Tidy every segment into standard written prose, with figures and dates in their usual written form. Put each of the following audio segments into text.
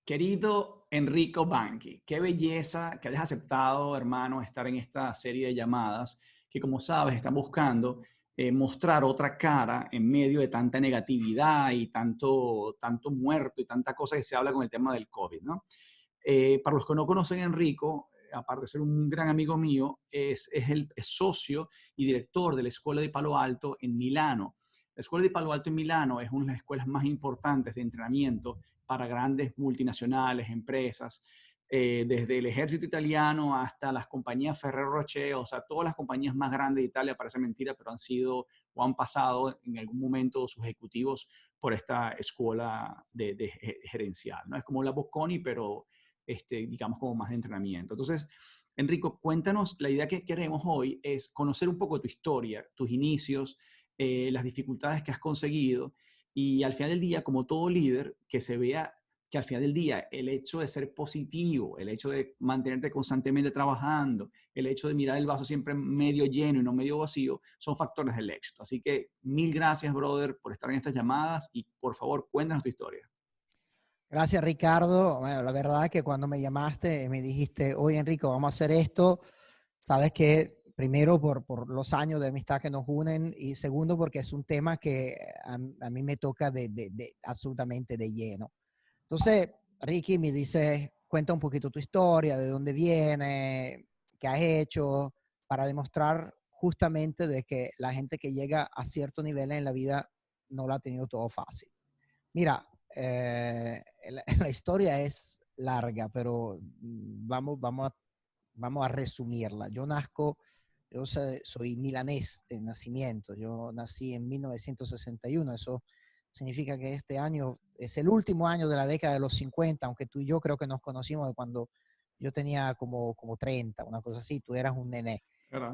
Querido Enrico Banqui, qué belleza que hayas aceptado, hermano, estar en esta serie de llamadas que, como sabes, están buscando mostrar otra cara en medio de tanta negatividad y tanto muerto y tanta cosa que se habla con el tema del COVID, ¿no? Para los que no conocen a Enrico, aparte de ser un gran amigo mío, es socio y director de la Escuela de Palo Alto en Milano. La Escuela de Palo Alto en Milano es una de las escuelas más importantes de entrenamiento para grandes multinacionales, empresas, desde el ejército italiano hasta las compañías Ferrero Rocher, o sea, todas las compañías más grandes de Italia, parece mentira, pero han sido o han pasado en algún momento sus ejecutivos por esta escuela de gerencial, ¿no? Es como la Bocconi, pero digamos como más de entrenamiento. Entonces, Enrico, cuéntanos, la idea que queremos hoy es conocer un poco tu historia, tus inicios, las dificultades que has conseguido y al final del día, como todo líder, que se vea que al final del día el hecho de ser positivo, el hecho de mantenerte constantemente trabajando, el hecho de mirar el vaso siempre medio lleno y no medio vacío, son factores del éxito. Así que mil gracias, brother, por estar en estas llamadas y por favor, cuéntanos tu historia. Gracias, Ricardo. Bueno, la verdad es que cuando me llamaste y me dijiste, oye, Enrico, vamos a hacer esto, sabes que primero por los años de amistad que nos unen y segundo porque es un tema que a mí me toca absolutamente de lleno. Entonces, Ricky me dice, cuenta un poquito tu historia, de dónde viene, qué has hecho, para demostrar justamente de que la gente que llega a cierto nivel en la vida no lo ha tenido todo fácil. Mira, la historia es larga, pero vamos a resumirla. Yo soy milanés de nacimiento. Yo nací en 1961. Eso significa que este año es el último año de la década de los 50, aunque tú y yo creo que nos conocimos de cuando yo tenía como 30, una cosa así. Tú eras un nené. ¿Verdad?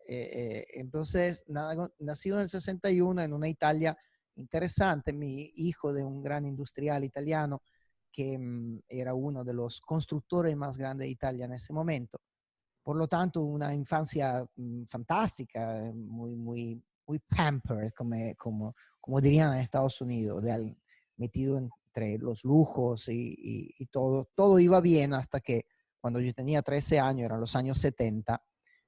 Entonces, nada, nacido en el 61 en una Italia interesante, mi hijo de un gran industrial italiano que era uno de los constructores más grandes de Italia en ese momento. Por lo tanto, una infancia fantástica, muy pampered, como dirían en Estados Unidos, metido entre los lujos y todo iba bien hasta que cuando yo tenía 13 años, eran los años 70.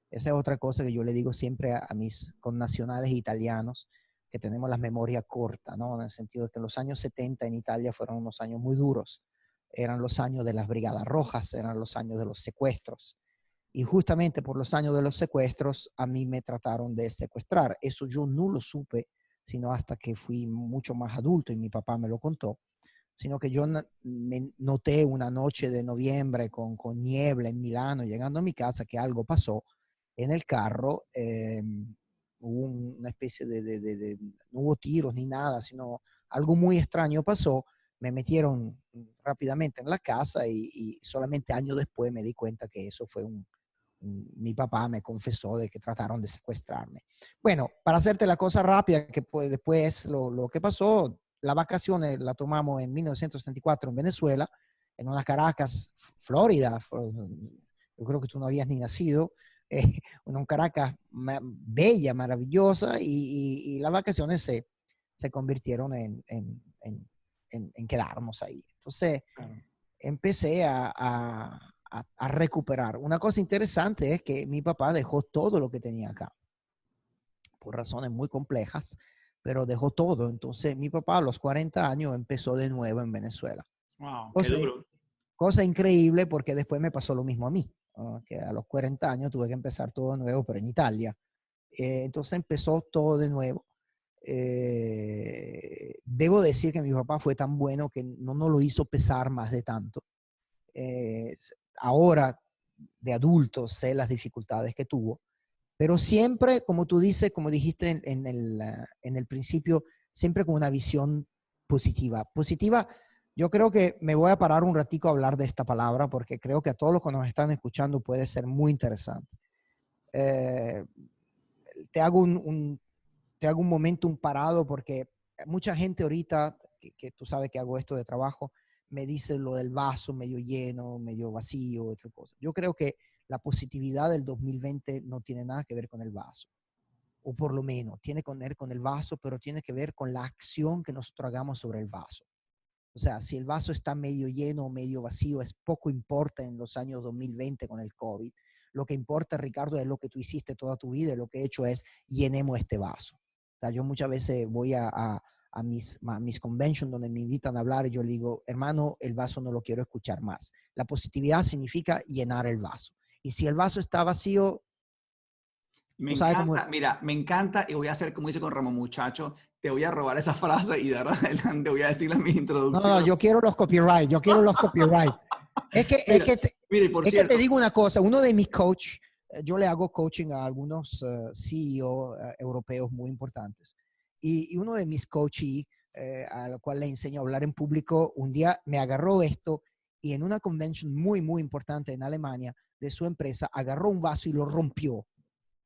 Esa es otra cosa que yo le digo siempre a mis connacionales italianos, que tenemos la memoria corta, ¿no? En el sentido de que los años 70 en Italia fueron unos años muy duros. Eran los años de las brigadas rojas, eran los años de los secuestros. Y justamente por los años de los secuestros, a mí me trataron de secuestrar. Eso yo no lo supe, sino hasta que fui mucho más adulto y mi papá me lo contó. Sino que yo me noté una noche de noviembre con niebla en Milano, llegando a mi casa, que algo pasó en el carro. Hubo una especie no hubo tiros ni nada, sino algo muy extraño pasó. Me metieron rápidamente en la casa y solamente años después me di cuenta que eso fue mi papá me confesó de que trataron de secuestrarme. Bueno, para hacerte la cosa rápida, que pues después lo que pasó, las vacaciones la tomamos en 1974 en Venezuela, en una Caracas, Florida. Yo creo que tú no habías ni nacido. Una Caracas bella, maravillosa, y las vacaciones se convirtieron en quedarnos ahí. Entonces, Claro. empecé a recuperar. Una cosa interesante es que mi papá dejó todo lo que tenía acá, por razones muy complejas, pero dejó todo. Entonces mi papá a los 40 años empezó de nuevo en Venezuela. Wow, qué Cosa, duro. cosa increíble porque después me pasó lo mismo a mí, ¿no? Que a los 40 años tuve que empezar todo de nuevo, pero en Italia. Entonces empezó todo de nuevo. Debo decir que mi papá fue tan bueno que no nos lo hizo pesar más de tanto. Eh, Ahora de adulto sé las dificultades que tuvo, pero siempre, como tú dices, como dijiste en el principio, siempre con una visión positiva. Positiva, yo creo que me voy a parar un ratico a hablar de esta palabra porque creo que a todos los que nos están escuchando puede ser muy interesante. Eh, te hago te hago un momento, un parado, porque mucha gente ahorita, que tú sabes que hago esto de trabajo, me dice lo del vaso medio lleno, medio vacío, otra cosa. Yo creo que la positividad del 2020 no tiene nada que ver con el vaso, o por lo menos tiene que ver con el vaso, pero tiene que ver con la acción que nosotros hagamos sobre el vaso. O sea, si el vaso está medio lleno o medio vacío, es poco importa en los años 2020 con el COVID. Lo que importa, Ricardo, es lo que tú hiciste toda tu vida y lo que he hecho es llenemos este vaso. O sea, yo muchas veces voy a mis conventions donde me invitan a hablar y yo le digo, hermano, el vaso no lo quiero escuchar más. La positividad significa llenar el vaso. Y si el vaso está vacío, Me tú sabes cómo... encanta, mira, me encanta y voy a hacer como dice con Ramón Muchacho, te voy a robar esa frase y de ahora en adelante voy a decirla en mi No, no, introducción. yo quiero los copyright, yo quiero los copyright. Es que, es Mira, que, te, mira, y por es que te cierto, digo una cosa, uno de mis coach, yo le hago coaching a algunos CEO europeos muy importantes. Y uno de mis coaches, al cual le enseño a hablar en público, un día me agarró esto y en una convention muy, muy importante en Alemania de su empresa, agarró un vaso y lo rompió.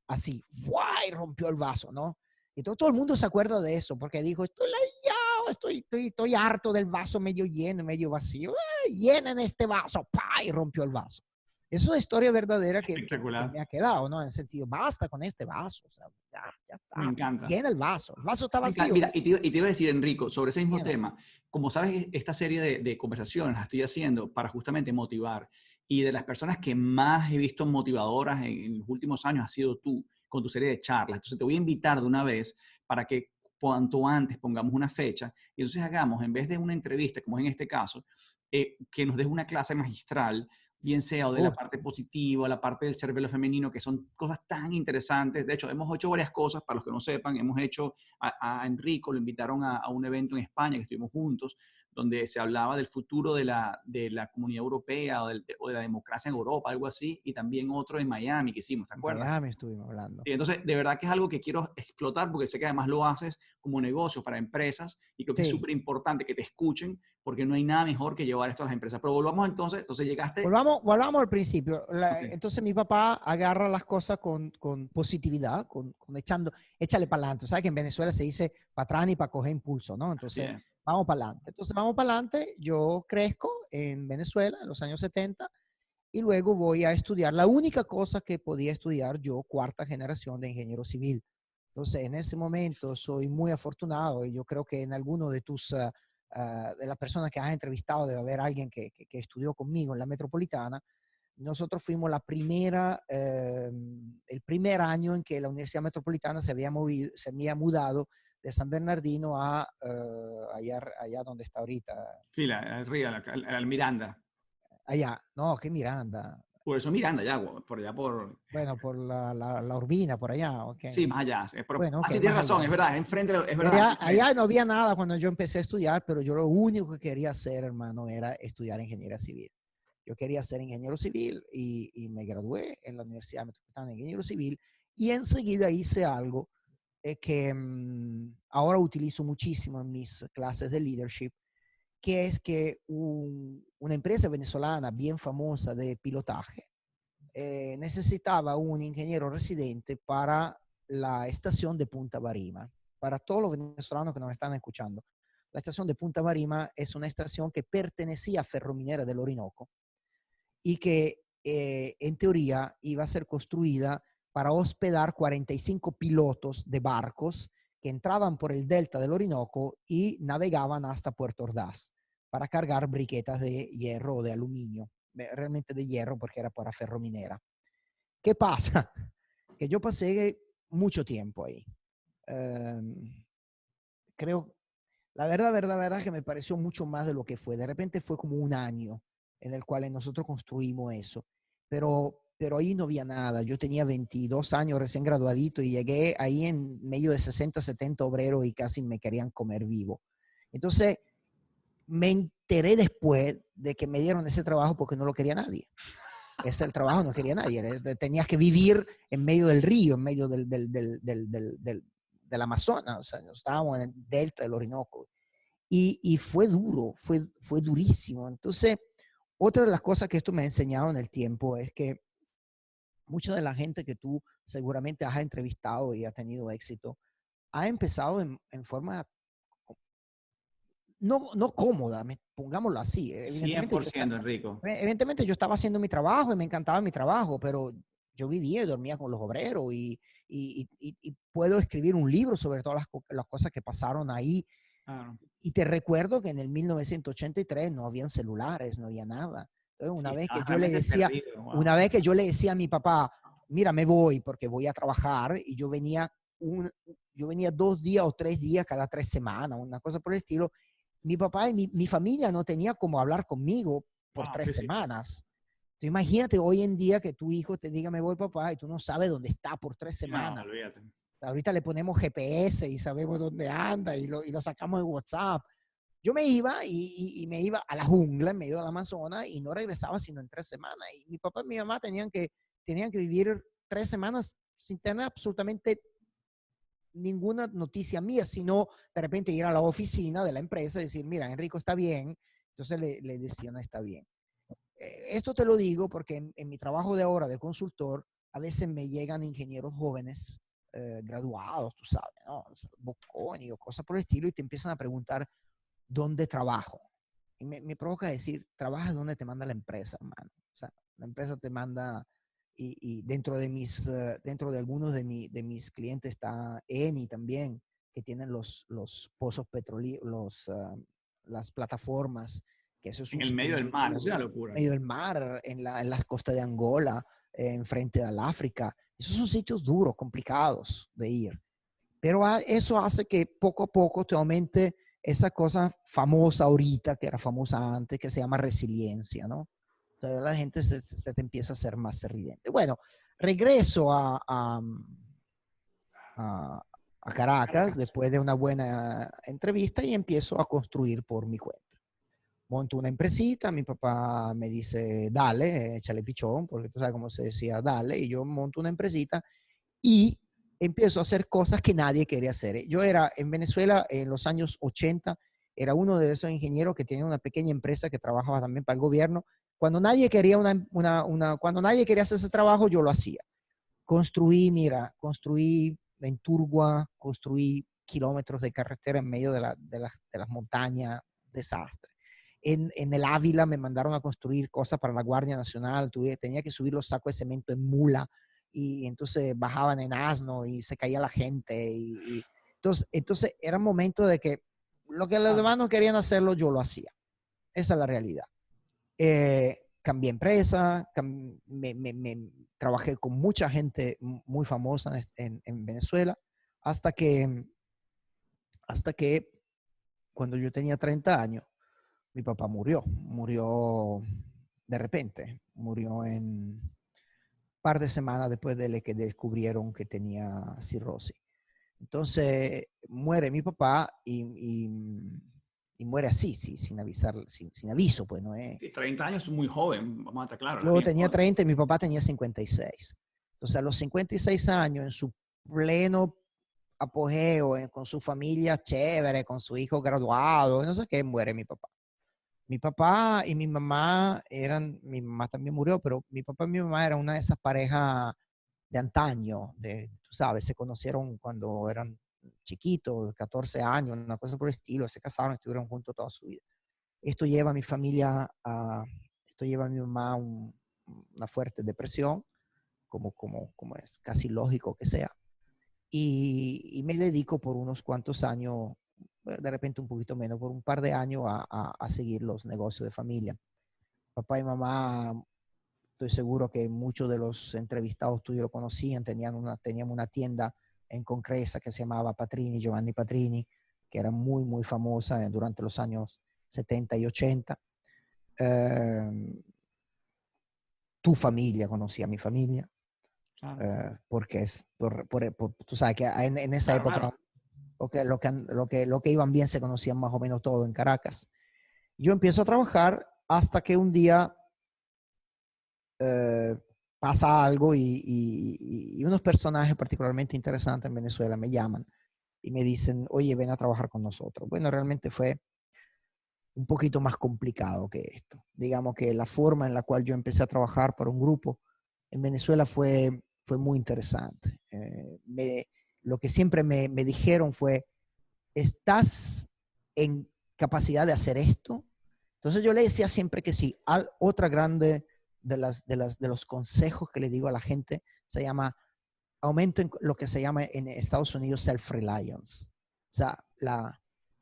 Así, ¡guay! Rompió el vaso, ¿no? Y todo el mundo se acuerda de eso, porque dijo, estoy harto del vaso medio lleno, medio vacío. Llenen este vaso, ¡pa! Y rompió el vaso. Es una historia verdadera que espectacular, me ha quedado, ¿no? En el sentido, basta con este vaso, o sea, ya me está. encanta. Llena el vaso está vacío, Mira, y te iba a decir, Enrico, sobre ese mismo llena. tema, como sabes, esta serie de conversaciones las estoy haciendo para justamente motivar. Y de las personas que más he visto motivadoras en los últimos años ha sido tú, con tu serie de charlas. Entonces te voy a invitar de una vez para que cuanto antes pongamos una fecha y entonces hagamos, en vez de una entrevista, como es en este caso, que nos des una clase magistral, bien sea o de la Uf, parte positiva, la parte del cerebelo femenino, que son cosas tan interesantes. De hecho, hemos hecho varias cosas, para los que no sepan, hemos hecho a Enrico, lo invitaron a un evento en España que estuvimos juntos, donde se hablaba del futuro de la comunidad europea o de la democracia en Europa, algo así, y también otro en Miami que hicimos, ¿te en acuerdas? Miami estuvimos hablando. Y entonces, de verdad que es algo que quiero explotar porque sé que además lo haces como negocio para empresas y creo que es Sí. súper importante que te escuchen porque no hay nada mejor que llevar esto a las empresas. Pero volvamos entonces llegaste... Volvamos al principio. Ok, Entonces mi papá agarra las cosas con positividad, échale para adelante. ¿Sabes que en Venezuela se dice para atrás y para coger impulso, ¿no? así Entonces, es. vamos para adelante. Entonces, vamos para adelante. Yo crezco en Venezuela en los años 70 y luego voy a estudiar la única cosa que podía estudiar yo, cuarta generación de ingeniero civil. Entonces, en ese momento soy muy afortunado y yo creo que en alguno de de las personas que has entrevistado debe haber alguien que estudió conmigo en la metropolitana. Nosotros fuimos el primer año en que la Universidad Metropolitana se había mudado de San Bernardino a allá donde está ahorita. Sí, arriba, la Miranda. Allá, no, que Miranda. Por eso Miranda, ya, por allá por... Bueno, por la Urbina, por allá, ok. Sí, más allá. Bueno, ok, Así tienes más razón, allá. es verdad, es enfrente, es Y verdad. allá no había nada cuando yo empecé a estudiar, pero yo lo único que quería hacer, hermano, era estudiar ingeniería civil. Yo quería ser ingeniero civil y me gradué en la Universidad Metropolitana de Ingeniero Civil y enseguida hice algo que ahora utilizo muchísimo en mis clases de leadership, que es que una empresa venezolana bien famosa de pilotaje necesitaba un ingeniero residente para la estación de Punta Barima. Para todos los venezolanos que nos están escuchando, la estación de Punta Barima es una estación que pertenecía a Ferrominera del Orinoco y que en teoría iba a ser construida para hospedar 45 pilotos de barcos que entraban por el delta del Orinoco y navegaban hasta Puerto Ordaz para cargar briquetas de hierro o de aluminio, realmente de hierro porque era para Ferrominera. ¿Qué pasa? Que yo pasé mucho tiempo ahí. Creo, verdad, que me pareció mucho más de lo que fue. De repente fue como un año en el cual nosotros construimos eso, pero ahí no había nada. Yo tenía 22 años recién graduadito y llegué ahí en medio de 60, 70 obreros y casi me querían comer vivo. Entonces, me enteré después de que me dieron ese trabajo porque no lo quería nadie. Ese el trabajo no quería nadie. Tenías que vivir en medio del río, en medio del Amazonas. O sea, estábamos en el delta del Orinoco. Y fue duro, fue durísimo. Entonces, otra de las cosas que esto me ha enseñado en el tiempo es que mucha de la gente que tú seguramente has entrevistado y ha tenido éxito, ha empezado en forma no cómoda, pongámoslo así. 100%, Enrico. Evidentemente yo estaba haciendo mi trabajo y me encantaba mi trabajo, pero yo vivía y dormía con los obreros y puedo escribir un libro sobre todas las cosas que pasaron ahí. Claro. Y te recuerdo que en el 1983 no habían celulares, no había nada. Entonces, Sí, estaba realmente perdido. una Wow. vez que yo le decía a mi papá, mira, me voy porque voy a trabajar, y yo venía 2 días o 3 días cada 3 semanas, una cosa por el estilo. Mi papá y mi familia no tenía como hablar conmigo por Wow, tres sí, sí. semanas. Entonces, imagínate hoy en día que tu hijo te diga, me voy, papá, y tú no sabes dónde está por tres No, semanas. olvídate. Ahorita le ponemos GPS y sabemos dónde anda, y lo sacamos de WhatsApp. Yo me iba y me iba a la jungla en medio del Amazonas y no regresaba sino en 3 semanas. Y mi papá y mi mamá tenían que vivir 3 semanas sin tener absolutamente ninguna noticia mía, sino de repente ir a la oficina de la empresa y decir, mira, Enrico está bien. Entonces le decían, está bien. Esto te lo digo porque en mi trabajo de ahora de consultor, a veces me llegan ingenieros jóvenes, graduados, tú sabes, ¿no? Bocconi o cosas por el estilo, y te empiezan a preguntar dónde trabajo. Y me provoca decir, trabajas donde te manda la empresa, hermano. O sea, la empresa te manda, y dentro de algunos de mis clientes está Eni también, que tienen los pozos petroleros, las plataformas, que eso es En un el sitio medio del muy mar, es duro, una en locura. medio del mar, en las costas de Angola, enfrente al África. Esos son sitios duros, complicados de ir. Pero eso hace que poco a poco te aumente esa cosa famosa ahorita, que era famosa antes, que se llama resiliencia, ¿no? Entonces la gente se te empieza a ser más resiliente. Bueno, regreso a, a Caracas Caracas. después de una buena entrevista y empiezo a construir por mi cuenta. Monto una empresita, mi papá me dice, dale, échale pichón, porque tú sabes cómo se decía, dale, y yo monto una empresita y empiezo a hacer cosas que nadie quería hacer. Yo era en Venezuela en los años 80, era uno de esos ingenieros que tenía una pequeña empresa que trabajaba también para el gobierno. Cuando nadie quería cuando nadie quería hacer ese trabajo, yo lo hacía. Construí en Turgua, construí kilómetros de carretera en medio de las montañas, desastre. En el Ávila me mandaron a construir cosas para la Guardia Nacional, tenía que subir los sacos de cemento en mula, y entonces bajaban en asno y se caía la gente. Entonces era un momento de que lo que los Claro. demás no querían hacerlo, yo lo hacía. Esa es la realidad. Cambié empresa, trabajé con mucha gente muy famosa en Venezuela, hasta que, hasta que cuando yo tenía 30 años, mi papá murió de repente, murió en un par de semanas después de que descubrieron que tenía cirrosis. Entonces muere mi papá y muere así, sí, sin avisar, sin aviso, pues no es. Sí, 30 años es muy joven, vamos a estar claros, es Yo bien tenía joven. 30 y mi papá tenía 56. Entonces, a los 56 años, en su pleno apogeo, con su familia chévere, con su hijo graduado, no sé qué, muere mi papá. Mi papá y mi mamá mi mamá también murió, pero mi papá y mi mamá eran una de esas parejas de antaño, tú sabes, se conocieron cuando eran chiquitos, 14 años, una cosa por el estilo, se casaron, estuvieron juntos toda su vida. Esto lleva a mi familia esto lleva a mi mamá a una fuerte depresión, como es casi lógico que sea. Y me dedico por unos cuantos años, de repente un poquito menos, por un par de años a seguir los negocios de familia. Papá y mamá, estoy seguro que muchos de los entrevistados tuyos lo conocían, teníamos una tienda en Concresa que se llamaba Patrini, Giovanni Patrini, que era muy, muy famosa durante los años 70 y 80. Eh, Tu familia conocía a mi familia, Claro, porque tú sabes que en esa claro, claro. época lo que iban bien se conocían más o menos todo en Caracas. Yo empiezo a trabajar hasta que un día eh, pasa algo y unos personajes particularmente interesantes en Venezuela me llaman y me dicen, oye, ven a trabajar con nosotros. Bueno, realmente fue un poquito más complicado que esto. Digamos que la forma en la cual yo empecé a trabajar para un grupo en Venezuela fue muy interesante. Lo que siempre me dijeron fue, ¿estás en capacidad de hacer esto? Entonces yo le decía siempre que sí. Otra grande de los consejos que le digo a la gente se llama aumento en lo que se llama en Estados Unidos self-reliance. O sea,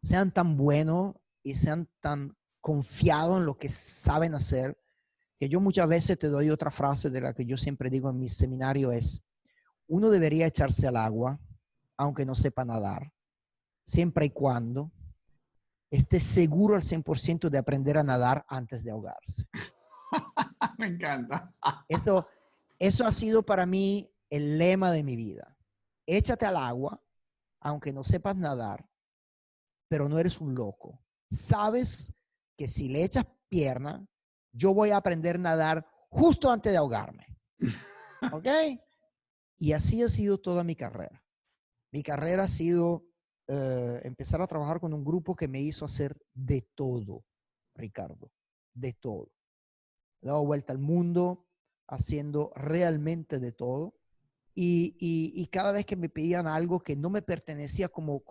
sean tan buenos y sean tan confiados en lo que saben hacer, que yo muchas veces te doy otra frase de la que yo siempre digo en mi seminario es, uno debería echarse al agua, aunque no sepa nadar, siempre y cuando esté seguro al 100% de aprender a nadar antes de ahogarse. Me encanta. Eso, eso ha sido para mí el lema de mi vida. Échate al agua, aunque no sepas nadar, pero no eres un loco. Sabes que si le echas pierna, yo voy a aprender a nadar justo antes de ahogarme. ¿Ok? Y así ha sido toda mi carrera. Mi carrera ha sido empezar a trabajar con un grupo que me hizo hacer de todo, Ricardo, de todo. He dado vuelta al mundo haciendo realmente de todo. Y cada vez que me pedían algo que no me pertenecía como,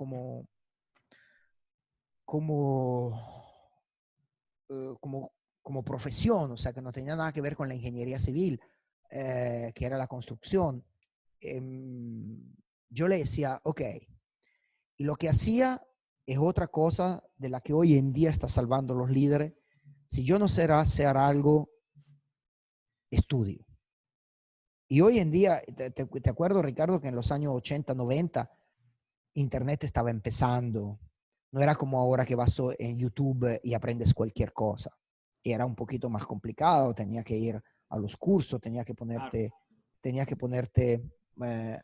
como profesión, o sea, que no tenía nada que ver con la ingeniería civil, que era la construcción, yo le decía, ok, y lo que hacía es otra cosa de la que hoy en día está salvando los líderes. Si yo no sé hacer algo, estudio. Y hoy en día, te acuerdo, Ricardo, que en los años 80, 90, Internet estaba empezando. No era como ahora que vas en YouTube y aprendes cualquier cosa. Era un poquito más complicado, tenía que ir a los cursos, tenía que ponerte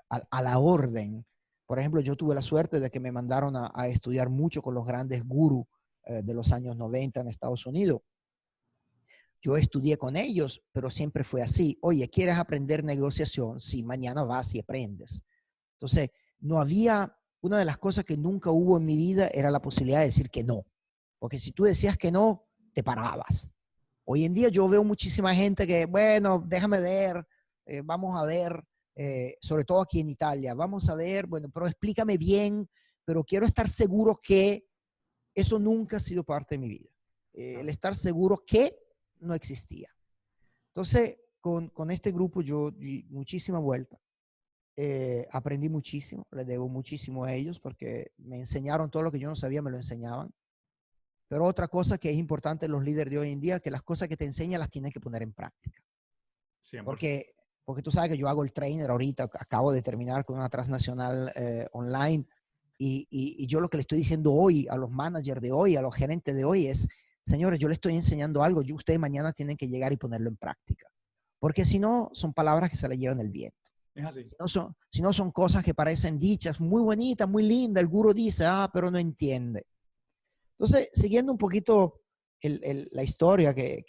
a la orden. Por ejemplo, yo tuve la suerte de que me mandaron a estudiar mucho con los grandes gurús de los años 90 en Estados Unidos. Yo estudié con ellos, pero siempre fue así. Oye, ¿quieres aprender negociación? Sí, mañana vas y aprendes. Entonces, no había, una de las cosas que nunca hubo en mi vida era la posibilidad de decir que no. Porque si tú decías que no, te parabas. Hoy en día yo veo muchísima gente que, bueno, déjame ver, vamos a ver, sobre todo aquí en Italia, vamos a ver, bueno, pero explícame bien, pero quiero estar seguro que eso nunca ha sido parte de mi vida. El estar seguro que no existía. Entonces, con este grupo yo di muchísima vuelta. Aprendí muchísimo, les debo muchísimo a ellos porque me enseñaron todo lo que yo no sabía, me lo enseñaban. Pero otra cosa que es importante en los líderes de hoy en día, que las cosas que te enseñan las tienes que poner en práctica. 100%. Porque tú sabes que yo hago el trainer ahorita, acabo de terminar con una transnacional online y yo lo que le estoy diciendo hoy a los managers de hoy, a los gerentes de hoy es, señores, yo les estoy enseñando algo, ustedes mañana tienen que llegar y ponerlo en práctica. Porque si no, son palabras que se le llevan el viento. Es así. Si no son cosas que parecen dichas, muy bonitas, muy lindas, el gurú dice, pero no entiende. Entonces, siguiendo un poquito la historia, que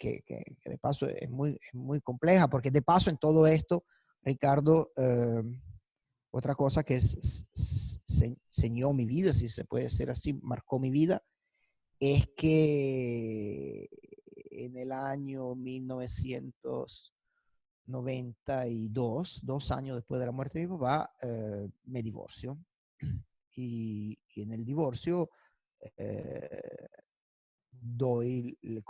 de paso es muy compleja, porque de paso en todo esto, Ricardo, otra cosa que enseñó mi vida, si se puede decir así, marcó mi vida, es que en el año 1992, 2 años después de la muerte de mi papá, me divorcio. Y en el divorcio eh, doy el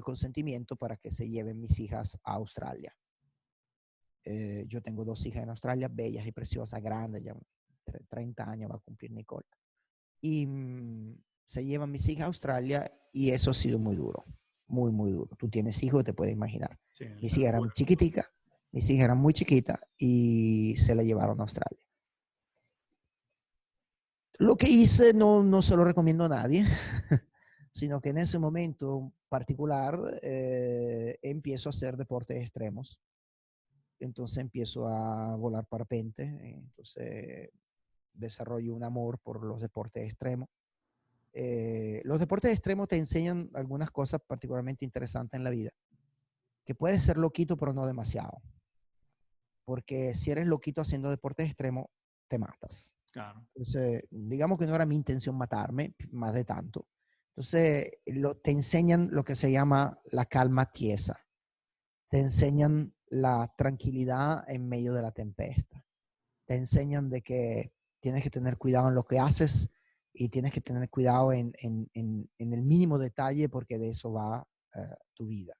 consentimiento para que se lleven mis hijas a Australia. Yo tengo 2 hijas en Australia, bellas y preciosas, grandes, ya 30 años va a cumplir Nicole. Y se llevan mis hijas a Australia y eso ha sido muy duro, muy duro. Tú tienes hijos, te puedes imaginar. Sí, Mis hijas eran chiquiticas, mis hijas eran muy chiquitas y se la llevaron a Australia. Lo que hice no se lo recomiendo a nadie, sino que en ese momento particular empiezo a hacer deportes extremos. Entonces empiezo a volar parapente, entonces desarrollo un amor por los deportes extremos. Los deportes extremos te enseñan algunas cosas particularmente interesantes en la vida, que puedes ser loquito, pero no demasiado. Porque si eres loquito haciendo deportes extremos, te matas. claro. Entonces, digamos que no era mi intención matarme, más de tanto. Entonces, te enseñan lo que se llama la calma tiesa. Te enseñan la tranquilidad en medio de la tempestad. Te enseñan de que tienes que tener cuidado en lo que haces y tienes que tener cuidado en el mínimo detalle porque de eso va tu vida.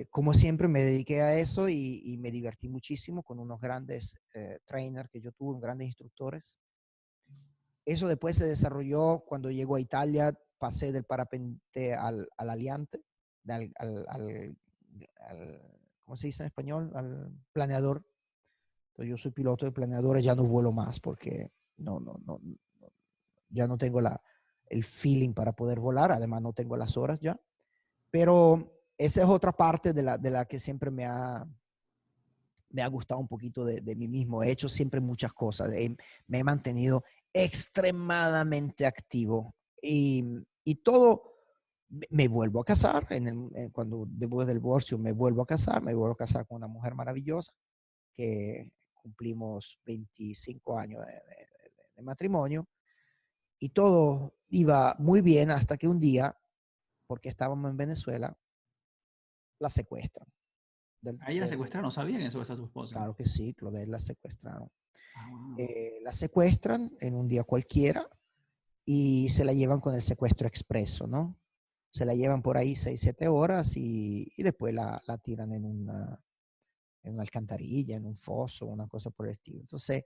Como siempre me dediqué a eso y me divertí muchísimo con unos grandes trainers que yo tuve, grandes instructores. eso después se desarrolló cuando llego a Italia, pasé del parapente al aliante, ¿cómo se dice en español? Al planeador. Entonces, yo soy piloto de planeadores, ya no vuelo más porque ya no tengo el feeling para poder volar, además no tengo las horas ya. Pero esa es otra parte de la que siempre me ha gustado un poquito de mí mismo. He hecho siempre muchas cosas. Me he mantenido extremadamente activo y todo. Me vuelvo a casar, cuando después del divorcio me vuelvo a casar con una mujer maravillosa que cumplimos 25 años de matrimonio y todo iba muy bien hasta que un día, porque estábamos en Venezuela, la secuestran. Ahí la secuestraron, no sabía que secuestró a tu esposa. Claro que sí, Claudette la secuestraron. Ah, wow. La secuestran en un día cualquiera y se la llevan con el secuestro expreso, ¿no? Se la llevan por ahí 6, 7 horas y después la tiran en una alcantarilla, en un foso, una cosa por el estilo. Entonces,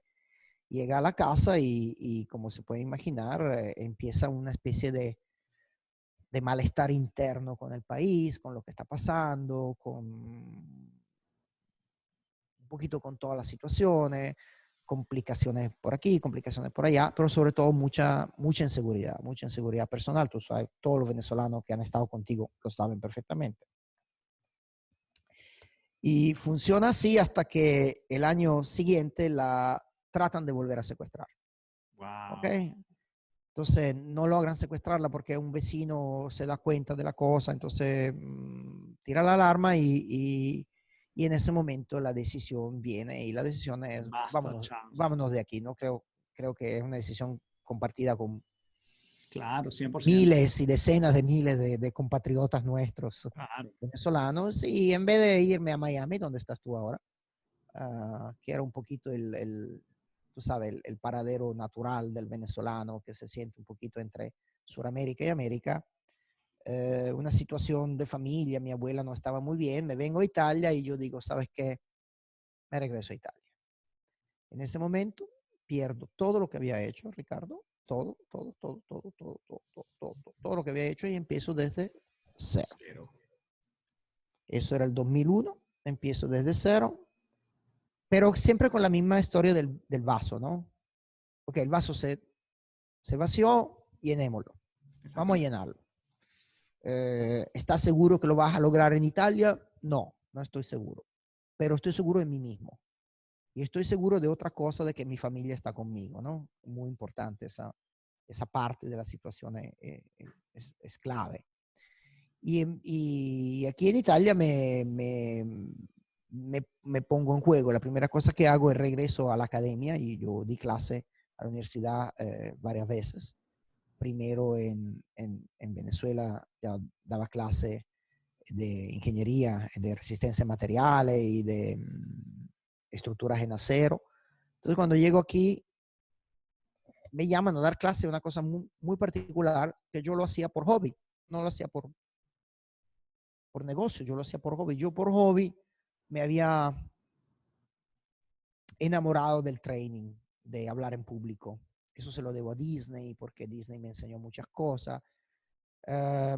llega a la casa y como se puede imaginar, empieza una especie de malestar interno con el país, con lo que está pasando, con un poquito con todas las situaciones, complicaciones por aquí, complicaciones por allá, pero sobre todo mucha inseguridad personal. Tú sabes, todos los venezolanos que han estado contigo lo saben perfectamente. Y funciona así hasta que el año siguiente la tratan de volver a secuestrar. Wow. ¿Ok? Entonces no logran secuestrarla porque un vecino se da cuenta de la cosa, entonces tira la alarma y en ese momento la decisión viene y la decisión es Basta, chao. vámonos de aquí. No creo que es una decisión compartida con Claro, 100%. miles y decenas de miles de compatriotas nuestros Claro. venezolanos y en vez de irme a Miami, donde estás tú ahora, que era un poquito tú sabes, el paradero natural del venezolano que se siente un poquito entre Sudamérica y América. Una situación de familia, mi abuela no estaba muy bien, me vengo a Italia y yo digo, ¿sabes qué? Me regreso a Italia. En ese momento pierdo todo lo que había hecho, Ricardo, todo lo que había hecho y empiezo desde cero. Cero. Eso era el 2001, empiezo desde cero, pero siempre con la misma historia del vaso, ¿no? Ok, el vaso se vació, llenémoslo. Vamos a llenarlo. ¿Estás seguro que lo vas a lograr en Italia? No, no estoy seguro. Pero estoy seguro de mí mismo. Y estoy seguro de otra cosa, de que mi familia está conmigo, ¿no? Muy importante esa parte de la situación es clave. Y aquí en Italia me pongo en juego. La primera cosa que hago es regreso a la academia y yo di clase a la universidad varias veces. Primero en Venezuela ya daba clase de ingeniería, de resistencia a materiales y de estructuras en acero. Entonces cuando llego aquí me llaman a dar clase de una cosa muy, muy particular que yo lo hacía por hobby, no lo hacía por negocio, yo lo hacía por hobby. Yo por hobby me había enamorado del training, de hablar en público. Eso se lo debo a Disney, porque Disney me enseñó muchas cosas.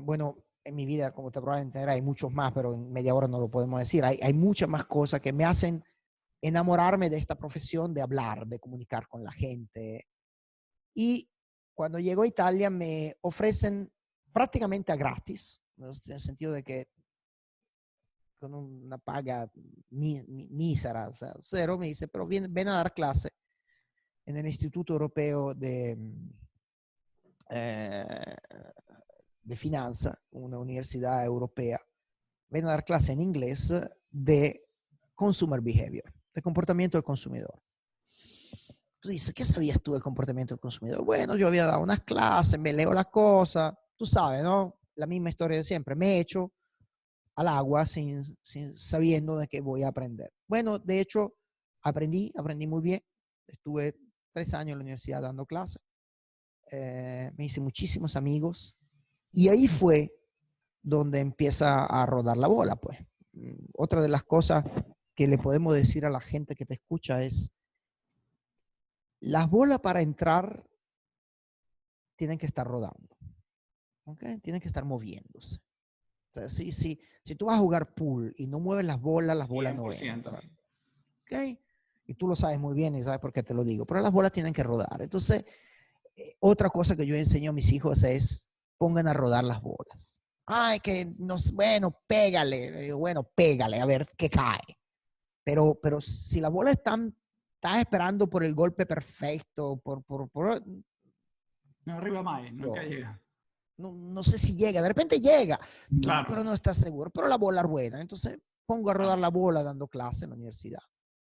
Bueno, en mi vida, como te probablemente entenderás, hay muchos más, pero en media hora no lo podemos decir. Hay muchas más cosas que me hacen enamorarme de esta profesión, de hablar, de comunicar con la gente. Y cuando llego a Italia me ofrecen prácticamente a gratis, en el sentido de que con una paga mísera, o sea, cero, me dice, pero ven a dar clase en el Instituto Europeo eh, de Finanza, una universidad europea. Ven a dar clase en inglés de consumer behavior, de comportamiento del consumidor. Tú dices, ¿qué sabías tú del comportamiento del consumidor? Bueno, yo había dado unas clases, me leo las cosas, tú sabes, ¿no? La misma historia de siempre, me echo al agua sin sabiendo de qué voy a aprender. Bueno, de hecho, aprendí muy bien. Estuve 3 años en la universidad dando clases. Me hice muchísimos amigos. Y ahí fue donde empieza a rodar la bola, pues. Otra de las cosas que le podemos decir a la gente que te escucha es, las bolas para entrar tienen que estar rodando, ¿ok? Tienen que estar moviéndose. Entonces, si tú vas a jugar pool y no mueves las bolas no 100%. entran, ¿ok? Y tú lo sabes muy bien y sabes por qué te lo digo, pero las bolas tienen que rodar. Entonces, otra cosa que yo enseño a mis hijos es pongan a rodar las bolas. Ay, que no, bueno, pégale. Le digo, bueno, pégale a ver qué cae. Pero si la bola estás esperando por el golpe perfecto, No arriba más, nunca yo, llega. no sé si llega, de repente llega, pero Claro, no estás seguro, pero la bola rueda. Entonces pongo a rodar claro. la bola dando clase en la universidad.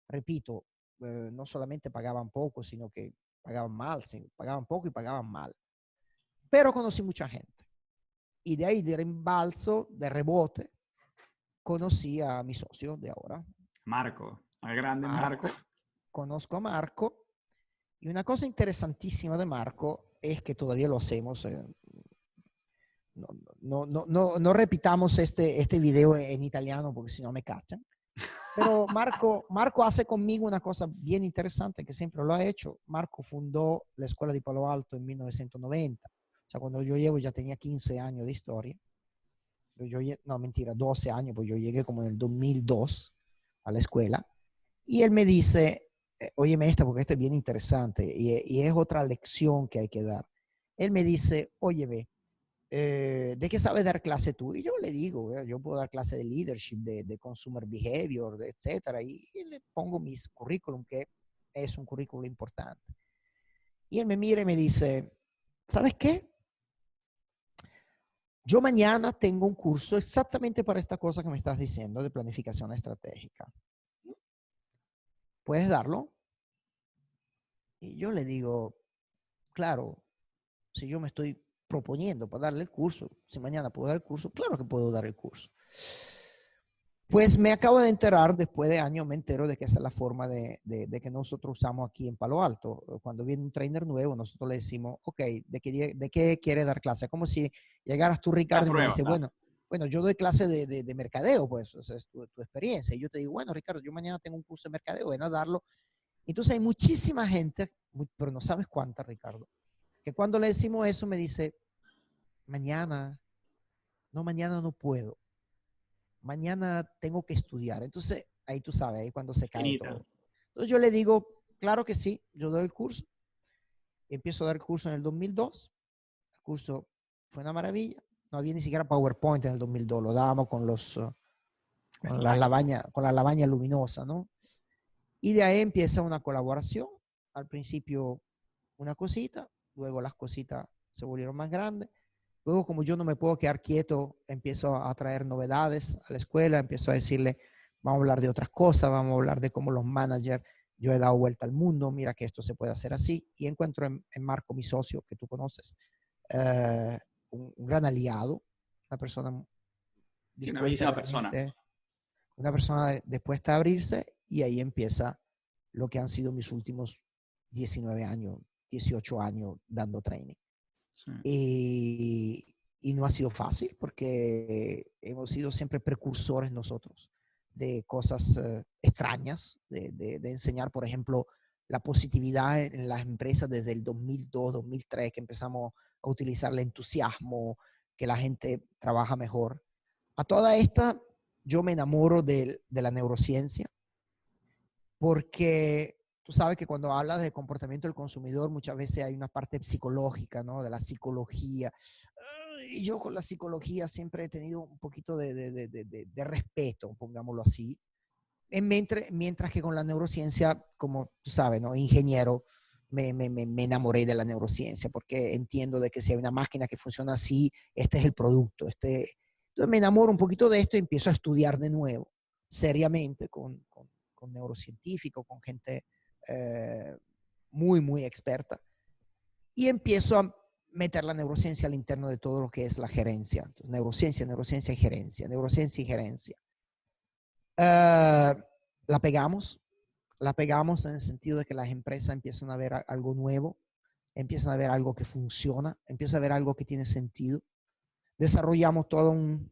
Repito, no solamente pagaban poco, sino que pagaban mal, pagaban poco y pagaban mal. Pero conocí mucha gente. Y de ahí, de rimbalzo, de rebote, conocí a mi socio de ahora, Marco, al grande Marco. Marco. Conozco a Marco. Y una cosa interesantísima de Marco es que todavía lo hacemos. No repitamos este video en italiano porque si no me cachan. Pero Marco hace conmigo una cosa bien interesante que siempre lo ha hecho. Marco fundó la Escuela de Palo Alto en 1990. O sea, cuando yo llevo ya tenía 15 años de historia. No, mentira, 12 años, pues yo llegué como en el 2002 a la escuela. Y él me dice, óyeme esta porque esto es bien interesante y es otra lección que hay que dar. Él me dice, óyeme, ¿de qué sabes dar clase tú? Y yo le digo, yo puedo dar clase de leadership, de consumer behavior, etcétera. Y le pongo mis currículum, que es un currículum importante. Y él me mira y me dice, ¿sabes qué? Yo mañana tengo un curso exactamente para esta cosa que me estás diciendo de planificación estratégica. ¿Puedes darlo? Y yo le digo, claro, si yo me estoy proponiendo para darle el curso, si mañana puedo dar el curso, claro que puedo dar el curso. Pues me acabo de enterar, después de años me entero de que esa es la forma de que nosotros usamos aquí en Palo Alto. Cuando viene un trainer nuevo, nosotros le decimos, ok, ¿de qué quiere dar clase? Como si llegaras tú, La Ricardo, y me prueba, dices, claro. bueno, yo doy clase de mercadeo, pues, esa es tu experiencia. Y yo te digo, bueno, Ricardo, yo mañana tengo un curso de mercadeo, ven a darlo. Entonces hay muchísima gente, pero no sabes cuánta, Ricardo, que cuando le decimos eso me dice, mañana, mañana no puedo, mañana tengo que estudiar. Entonces, ahí tú sabes, ahí cuando se cae Finita. todo. Entonces yo le digo, claro que sí, yo doy el curso. Empiezo a dar el curso en el 2002. El curso fue una maravilla. No había ni siquiera PowerPoint en el 2002, lo dábamos Slide. con la lavaña luminosa, ¿no? Y de ahí empieza una colaboración. Al principio una cosita, luego las cositas se volvieron más grandes. Luego, como yo no me puedo quedar quieto, empiezo a traer novedades a la escuela, empiezo a decirle, vamos a hablar de otras cosas, vamos a hablar de cómo los managers, yo he dado vuelta al mundo, mira que esto se puede hacer así. Y encuentro en Marco, mi socio, que tú conoces, eh, un gran aliado, una persona Sí, una dispuesta bellísima persona. realmente, una persona dispuesta a abrirse y ahí empieza lo que han sido mis últimos 19 años, 18 años dando training. Sí. Y no ha sido fácil porque hemos sido siempre precursores nosotros de cosas extrañas, de enseñar, por ejemplo, la positividad en las empresas desde el 2002, 2003, que empezamos a utilizar el entusiasmo, que la gente trabaja mejor. A toda esta, yo me enamoro de la neurociencia porque tú sabes que cuando hablas de comportamiento del consumidor, muchas veces hay una parte psicológica, ¿no? De la psicología. Y yo con la psicología siempre he tenido un poquito de respeto, pongámoslo así. Mientras que con la neurociencia, como tú sabes, ¿no? Ingeniero, me enamoré de la neurociencia porque entiendo de que si hay una máquina que funciona así, este es el producto. Entonces me enamoro un poquito de esto y empiezo a estudiar de nuevo, seriamente, con neurocientíficos, con gente muy experta. Y empiezo a meter la neurociencia al interno de todo lo que es la gerencia. Entonces, neurociencia y gerencia, neurociencia y gerencia. La pegamos en el sentido de que las empresas empiezan a ver algo nuevo, empiezan a ver algo que funciona, empiezan a ver algo que tiene sentido. Desarrollamos toda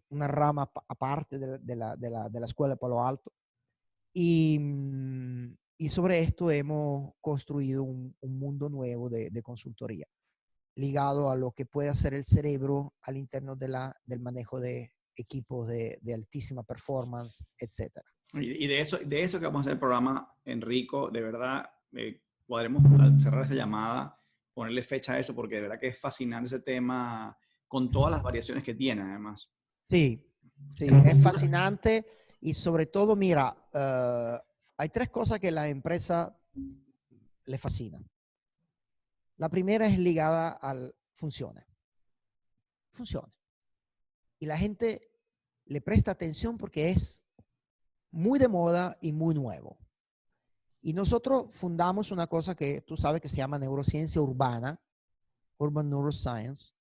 una rama aparte de la Escuela de Palo Alto y sobre esto hemos construido un mundo nuevo de consultoría. ligado a lo que puede hacer el cerebro al interno del manejo de equipos de altísima performance, etcétera. Y de eso que vamos a hacer el programa, Enrico, de verdad, podremos al cerrar esta llamada, ponerle fecha a eso, porque de verdad que es fascinante ese tema, con todas las variaciones que tiene, además. Sí, sí, es fascinante y sobre todo, mira, hay tres cosas que a la empresa le fascinan. La primera es ligada al funcione. Funcione. Y la gente le presta atención porque es muy de moda y muy nuevo. Y nosotros fundamos una cosa que tú sabes que se llama neurociencia urbana, Urban Neuroscience,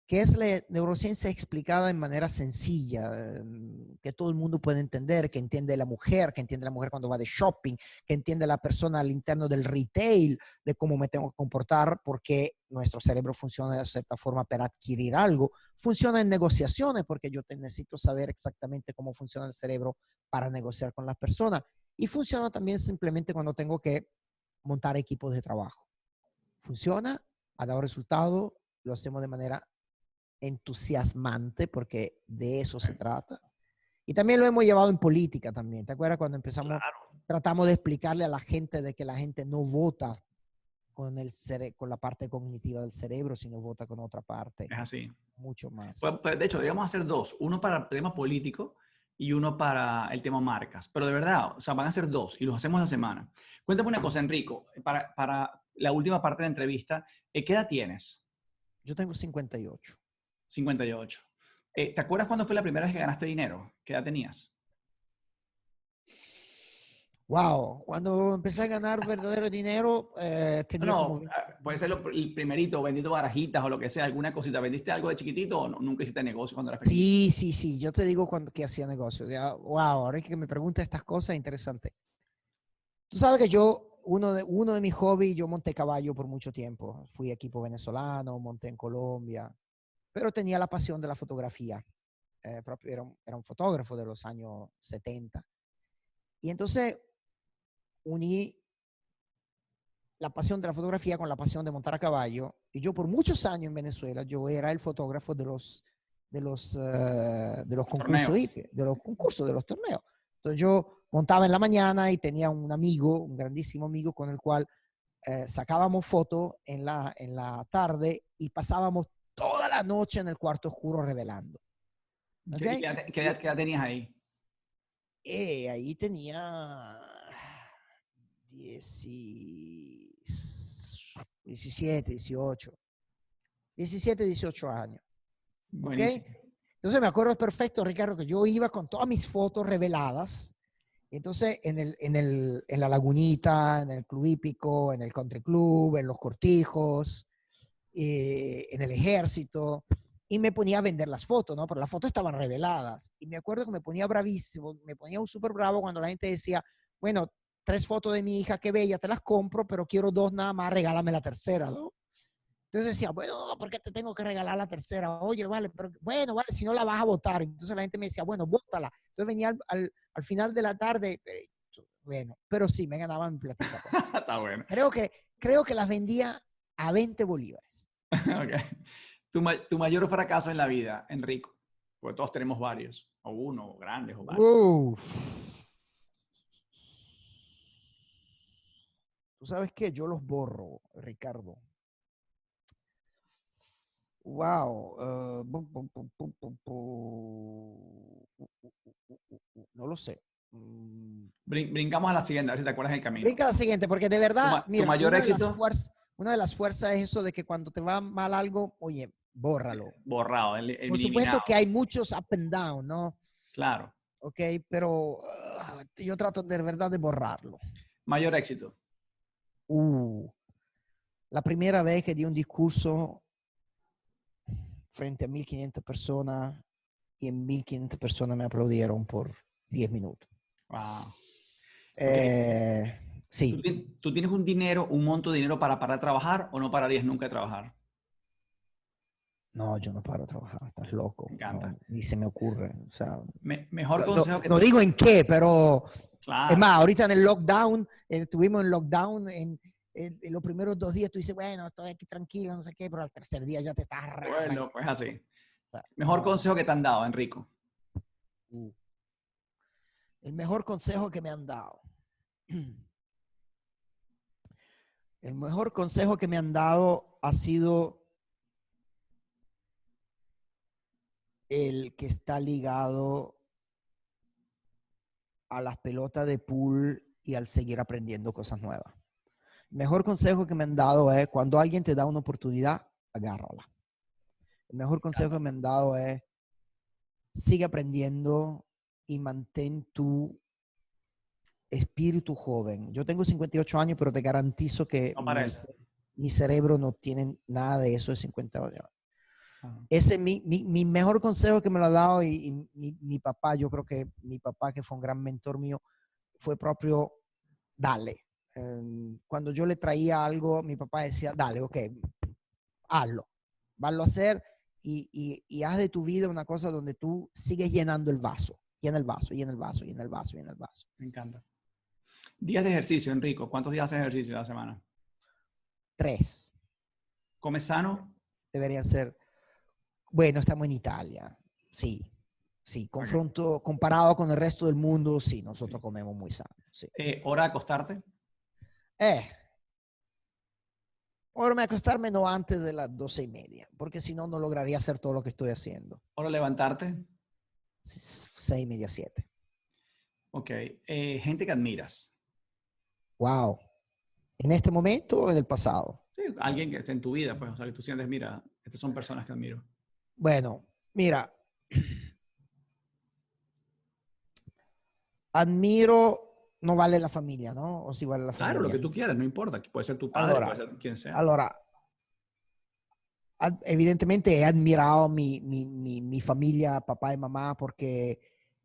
que es la neurociencia explicada en manera sencilla, que todo el mundo puede entender, que entiende la mujer cuando va de shopping, que entiende la persona al interno del retail, de cómo me tengo que comportar, porque nuestro cerebro funciona de cierta forma para adquirir algo. Funciona en negociaciones, porque yo necesito saber exactamente cómo funciona el cerebro para negociar con las personas. Y funciona también simplemente cuando tengo que montar equipos de trabajo. Funciona, ha dado resultado, lo hacemos de manera entusiasmante, porque de eso se trata. Y también lo hemos llevado en política también. ¿Te acuerdas cuando empezamos? Claro. Tratamos de explicarle a la gente de que la gente no vota con la parte cognitiva del cerebro, sino vota con otra parte. Es así. Mucho más. Pues, de hecho, deberíamos hacer dos. Uno para el tema político y uno para el tema marcas. Pero de verdad, o sea, van a ser dos y los hacemos la semana. Cuéntame una cosa, Enrico, para la última parte de la entrevista, ¿qué edad tienes? Yo tengo 58. 58. ¿Te acuerdas cuándo fue la primera vez que ganaste dinero? ¿Qué edad tenías? Wow, cuando empecé a ganar verdadero dinero, tenía como... puede ser el primerito, vendiendo barajitas o lo que sea, alguna cosita. ¿Vendiste algo de chiquitito o nunca hiciste negocio cuando eras pequeño? Sí. Yo te digo que hacía negocio. Ya, wow, ahora que me preguntas estas cosas, interesante. Tú sabes que uno de mis hobbies, yo monté caballo por mucho tiempo. Fui equipo venezolano, monté en Colombia, pero tenía la pasión de la fotografía. Era un fotógrafo de los años 70. Y entonces uní la pasión de la fotografía con la pasión de montar a caballo. Y yo por muchos años en Venezuela, yo era el fotógrafo de los concursos de los concursos, de los torneos. Entonces yo montaba en la mañana y tenía un amigo, un grandísimo amigo con el cual sacábamos fotos en la tarde y pasábamos toda la noche en el cuarto oscuro revelando. ¿Okay? ¿Qué edad tenías ahí? Ahí tenía 17, 18 años. Buenísimo. ¿Okay? Entonces me acuerdo perfecto, Ricardo, que yo iba con todas mis fotos reveladas. Entonces en la Lagunita, en el Club Hípico, en el Country Club, en los Cortijos, en el Ejército, y me ponía a vender las fotos, ¿no? Pero las fotos estaban reveladas. Y me acuerdo que me ponía bravísimo, me ponía súper bravo cuando la gente decía, bueno, 3 fotos de mi hija, qué bella, te las compro, pero quiero 2 nada más, regálame la tercera, ¿no? Entonces decía, bueno, ¿por qué te tengo que regalar la tercera? Oye, vale, pero bueno, vale, si no la vas a votar. Entonces la gente me decía, bueno, bótala. Entonces venía al final de la tarde, bueno, pero sí, me ganaba mi platita. Está bueno. Creo que las vendía a 20 bolívares. Okay. Tu mayor fracaso en la vida, Enrico, porque todos tenemos varios, o uno, o grandes, o varios. ¿Tú sabes qué? Yo los borro, Ricardo. Wow. No lo sé. Brincamos a la siguiente, a ver si te acuerdas del camino. Brinca a la siguiente, porque de verdad, ¿Tu mayor éxito? Una de las fuerzas es eso de que cuando te va mal algo, oye, bórralo. Borrado, Por eliminado. supuesto que hay muchos up and down, ¿no? Claro. Ok, pero yo trato de verdad de borrarlo. Mayor éxito. La primera vez que di un discurso frente a 1.500 personas y en 1.500 personas me aplaudieron por 10 minutos. Wow. Sí. ¿Tú tienes un monto de dinero para parar de trabajar o no pararías nunca de trabajar? No, yo no paro de trabajar, estás loco. Me encanta. No, ni se me ocurre. O sea, mejor consejo que... No digo en qué, pero... Claro. Es más, ahorita en el lockdown, estuvimos en lockdown los primeros 2 días tú dices, bueno, estoy aquí tranquilo, no sé qué, pero al tercer día ya te estás Bueno, pues así. o sea, Mejor consejo que te han dado, Enrico. uh, el mejor consejo que me han dado. El mejor consejo que me han dado ha sido el que está ligado a las pelotas de pool y al seguir aprendiendo cosas nuevas. El mejor consejo que me han dado es cuando alguien te da una oportunidad, agárrala. El mejor consejo que me han dado es sigue aprendiendo y mantén tu espíritu joven. Yo tengo 58 años, pero te garantizo que No parece. mi cerebro no tiene nada de eso de 50 años. Ajá. Ese es mi mejor consejo que me lo ha dado y mi papá, yo creo que mi papá, que fue un gran mentor mío, fue propio, dale. Cuando yo le traía algo, mi papá decía, dale, ok, hazlo. Hazlo a hacer y haz de tu vida una cosa donde tú sigues llenando el vaso. Llena el vaso, llena el vaso, llena el vaso, llena el vaso. Me encanta. Días de ejercicio, Enrico. ¿Cuántos días haces ejercicio a la semana? 3. ¿Comes sano? Deberían ser, bueno, estamos en Italia. Sí, sí. Okay. Confronto, comparado con el resto del mundo, sí, nosotros comemos muy sano. Sí. ¿Hora de acostarte? Eh, Ahora me acostarme no antes de las 12:30, porque si no, no lograría hacer todo lo que estoy haciendo. ¿Hora de levantarte? 6:30, 7. Ok. Gente que admiras. Wow. ¿En este momento o en el pasado? Sí, alguien que esté en tu vida, pues, o sea, que tú sientes, mira, estas son personas que admiro. Bueno, mira, admiro, no vale la familia, ¿no? O si vale la Claro, lo que familia. tú quieras, no importa. Puede ser tu padre, Allora, puede ser quien sea. allora, evidentemente he admirado mi familia, papá y mamá, porque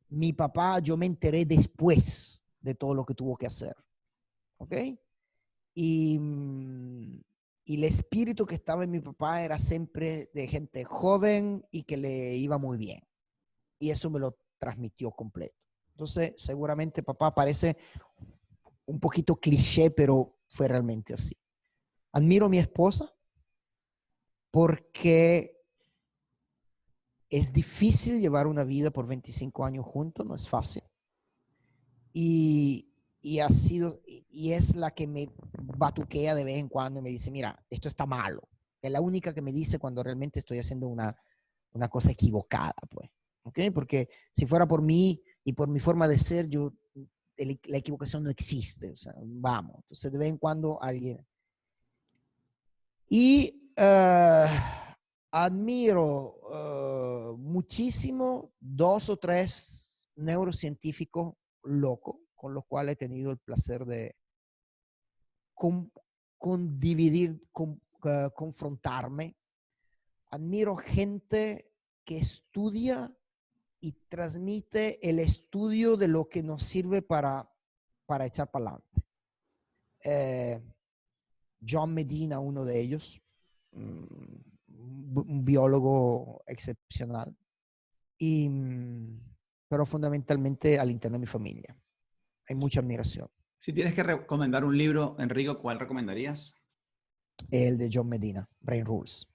mi papá, yo me enteré después de todo lo que tuvo que hacer, ¿ok? Y, y el espíritu que estaba en mi papá era siempre de gente joven y que le iba muy bien. Y eso me lo transmitió completo. Entonces, seguramente papá parece un poquito cliché, pero fue realmente así. Admiro a mi esposa porque es difícil llevar una vida por 25 años juntos, no es fácil. Y ha sido, y es la que me batuquea de vez en cuando y me dice, mira, esto está malo. Es la única que me dice cuando realmente estoy haciendo una cosa equivocada, pues. ¿Ok? Porque si fuera por mí y por mi forma de ser, la equivocación no existe. O sea, vamos. Entonces, de vez en cuando alguien. Y admiro muchísimo 2 o 3 neurocientíficos locos con los cuales he tenido el placer de dividir, confrontarme. Admiro gente que estudia y transmite el estudio de lo que nos sirve para echar para adelante. John Medina, uno de ellos, un biólogo excepcional, y, pero fundamentalmente al interno de mi familia. Hay mucha admiración. Si tienes que recomendar un libro, Enrico, ¿cuál recomendarías? El de John Medina, Brain Rules.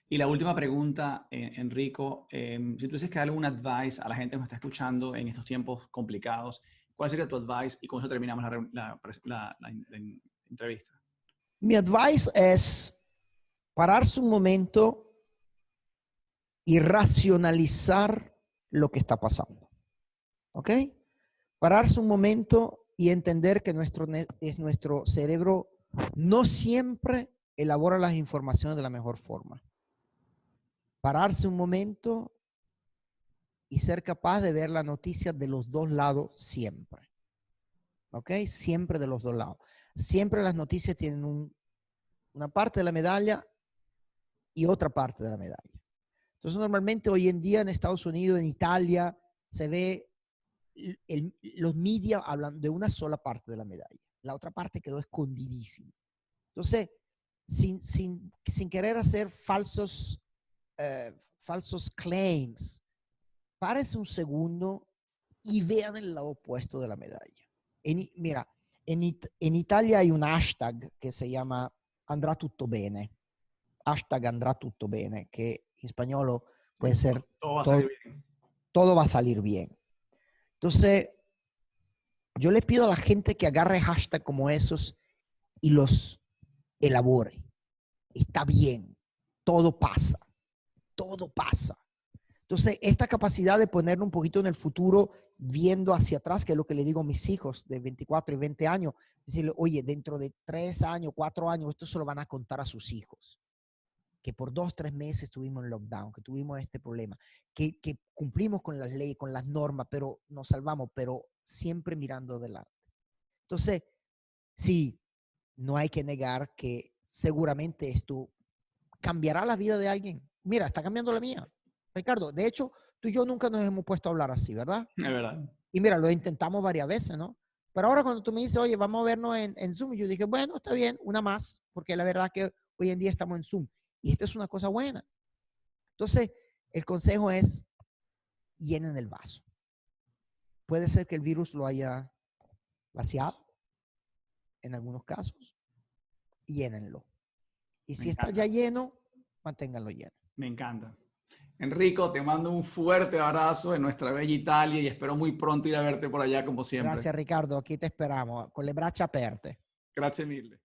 Y la última pregunta, Enrico, si tuvieses que darle un advice a la gente que nos está escuchando en estos tiempos complicados, ¿cuál sería tu advice? Y con eso terminamos la entrevista. Mi advice es pararse un momento y racionalizar lo que está pasando. ¿Ok? Pararse un momento y entender que nuestro cerebro no siempre elabora las informaciones de la mejor forma. Pararse un momento y ser capaz de ver la noticia de los dos lados siempre. ¿Ok? Siempre de los dos lados. Siempre las noticias tienen una parte de la medalla y otra parte de la medalla. Entonces, normalmente hoy en día en Estados Unidos, en Italia, se ve los medios hablan de una sola parte de la medalla. La otra parte quedó escondidísima. Entonces, sin querer hacer falsos claims, párense un segundo y vean el lado opuesto de la medalla. Mira, En Italia hay un hashtag que se llama Andrà tutto bene. Hashtag Andrà tutto bene, que en español puede ser Todo va a salir bien. todo va a salir bien. Entonces, yo le pido a la gente que agarre hashtags como esos y los elabore. Está bien, todo pasa, todo pasa. Entonces, esta capacidad de ponerlo un poquito en el futuro, viendo hacia atrás, que es lo que le digo a mis hijos de 24 y 20 años, decirle, oye, dentro de 3 años, 4 años, esto se lo van a contar a sus hijos. Que por 2, 3 meses tuvimos en lockdown, que tuvimos este problema, que cumplimos con las leyes, con las normas, pero nos salvamos, pero siempre mirando adelante. Entonces, sí, no hay que negar que seguramente esto cambiará la vida de alguien. Mira, está cambiando la mía. Ricardo, de hecho, tú y yo nunca nos hemos puesto a hablar así, ¿verdad? Es verdad. Y mira, lo intentamos varias veces, ¿no? Pero ahora cuando tú me dices, oye, vamos a vernos en Zoom, yo dije, bueno, está bien, una más, porque la verdad que hoy en día estamos en Zoom. Y esta es una cosa buena. Entonces, el consejo es, llenen el vaso. Puede ser que el virus lo haya vaciado, en algunos casos, llénenlo. Y si está ya lleno, manténganlo lleno. Me encanta. Enrico, te mando un fuerte abrazo en nuestra bella Italia y espero muy pronto ir a verte por allá como siempre. Gracias, Ricardo. Aquí te esperamos, con le braccia aperte. Grazie mille.